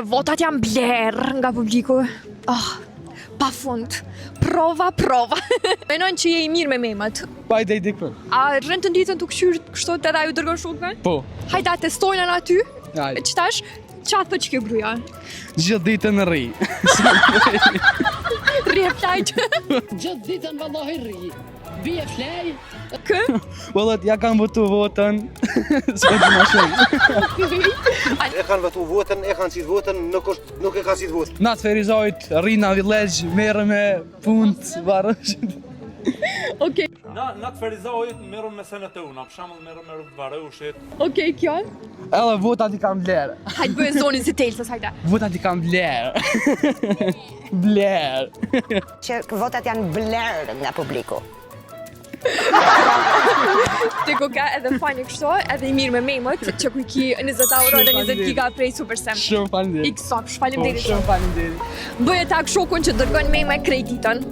Votat janë blerë nga publiku. Pa fund. Prova. Menon që je i mirë me memat. Pa i dej dikën. A rrën të ditën të këshyrë kështu të edhe ju dërgon shokve? Po. Hajta testojnë në aty. Hajde. Që tash, qatë thë që kjo gruja? Gjithë ditën rri. Rrje flajtë. Gjithë ditën vallahi rri. Bie flej. Kë? Wallet, ja kam votu votën. S'ka të ma shumë. E kanë votu votën, e kanë qitë votën, nuk e kanë qitë votën. Na të ferizojt, rri na villezh, merë me punt, varësh. Okej, Na të ferizojt merën me senet e una, për shembull merën me vareushit. okej, kjo. Edhe votat i kam blerë. Hajtë bëjë zonin si telsës, hajta. Votat i kam blerë. Blerë. Që votat janë blerë nga publiku. Ti ku ka edhe fani kështu, edhe i mirë me memët, që ku i ki 20 euro dhe 20 giga prej Supersem. Shumë faleminderit. Ikë sopsh, faleminderit. Shumë faleminderit. Bëje tak shokun që dërgon meme kreditën.